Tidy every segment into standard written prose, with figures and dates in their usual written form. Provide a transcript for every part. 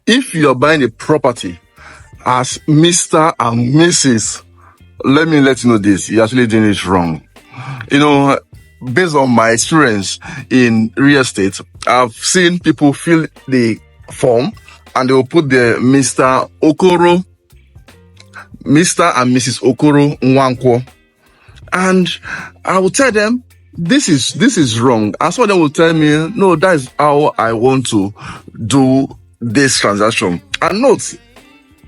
If you're buying a property as Mr. and Mrs., let me let you know this, you're actually doing it wrong. Based on my experience in real estate, I've seen people fill the form and they will put the Mr. Okoro, Mr. and Mrs. Okoro Nwankwo. And I will tell them, this is wrong. And some of them will tell me, no, that is how I want to do this transaction. And note,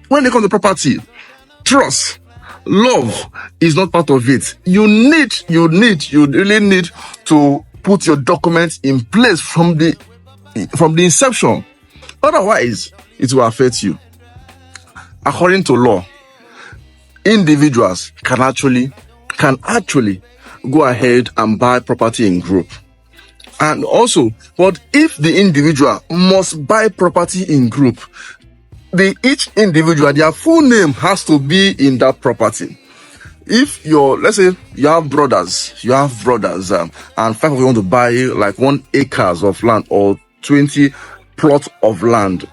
when it comes to property, trust, love is not part of it. You really need to put your documents in place from the inception. Otherwise, it will affect you. According to law, individuals can actually go ahead and buy property in group. And also, but if the individual must buy property in group, each individual, their full name has to be in that property. If let's say you have brothers, and 5 of you want to buy like 1 acres of land or 20 plots of land,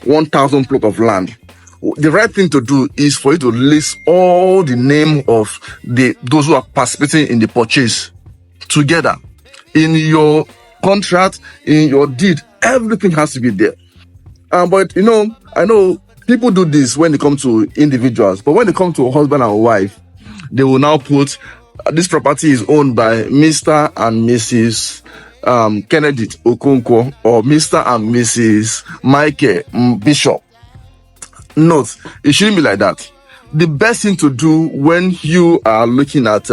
1,000 plot of land, the right thing to do is for you to list all the name of those who are participating in the purchase together. In your contract, in your deed, everything has to be there. But I know people do this when it comes to individuals, but when it comes to a husband and wife, they will now put this property is owned by Mr. and Mrs. Kennedy Okonkwo or Mr. and Mrs. Michael Bishop. Note, it shouldn't be like that. The best thing to do when you are looking at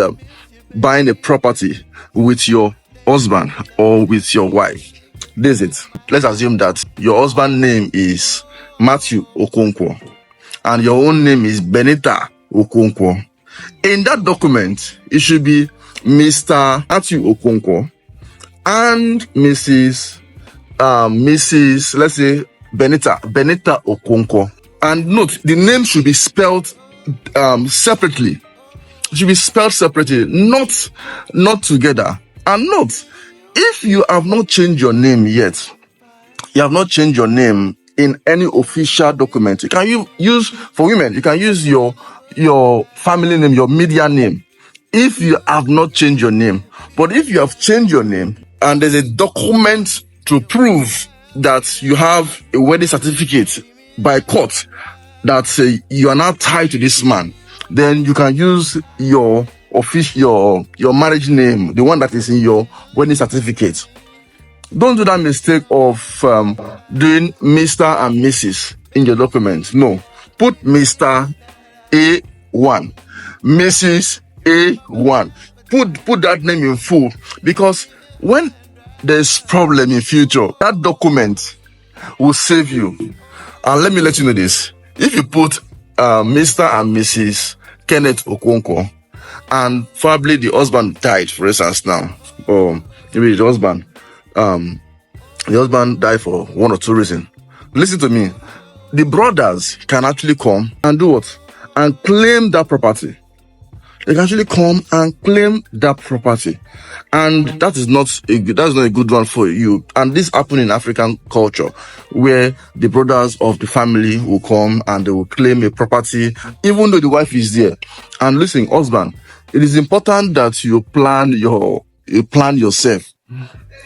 buying a property with your husband or with your wife, this is it. Let's assume that your husband's name is Matthew Okonkwo and your own name is Benita Okonkwo. In that document, it should be Mr. Matthew Okonkwo and Mrs. let's say Benita Okonkwo. And note, the name should be spelled separately. It should be spelled separately, not together. And note, if you have not changed your name yet, you have not changed your name in any official document, you can use, for women, you can use your family name, your media name, if you have not changed your name. But if you have changed your name and there's a document to prove that you have a wedding certificate by court that you are now tied to this man, then you can use your marriage name, the one that is in your wedding certificate. Don't do that mistake of doing Mr. and Mrs. in your document. No, put Mr. A1, Mrs. A1. Put that name in full, because when there's problem in future, that document will save you. And let me let you know this. If you put Mr. and Mrs. Kenneth Okonkwo, and probably the husband died, for instance now, or maybe the husband died for one or two reasons. Listen to me. The brothers can actually come and do what? And claim that property. They can actually come and claim that property. And that is not a good one for you. And this happens in African culture, where the brothers of the family will come and they will claim a property, even though the wife is there. And listen, husband, it is important that you plan yourself.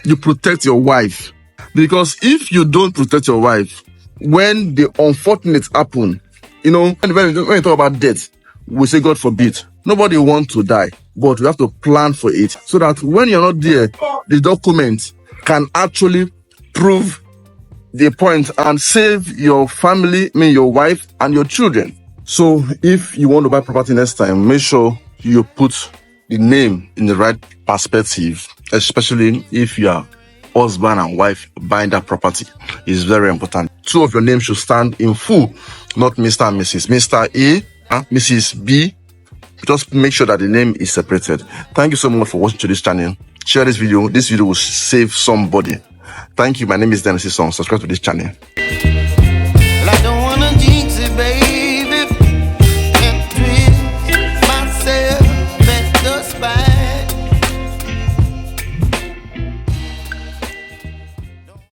You protect your wife. Because if you don't protect your wife, when the unfortunate happen, when you talk about death, we say God forbid. Nobody wants to die, but we have to plan for it so that when you're not there, the document can actually prove the point and save your family, your wife and your children. So if you want to buy property next time, make sure you put the name in the right perspective, especially if you are husband and wife buying that property. Is very important. 2 of your names should stand in full, not Mr. and Mrs. Mr. A, Mrs. B. Just make sure that the name is separated. Thank you so much for watching to this channel. Share this video. This video will save somebody. Thank you. My name is Dennis Isong. Subscribe to this channel.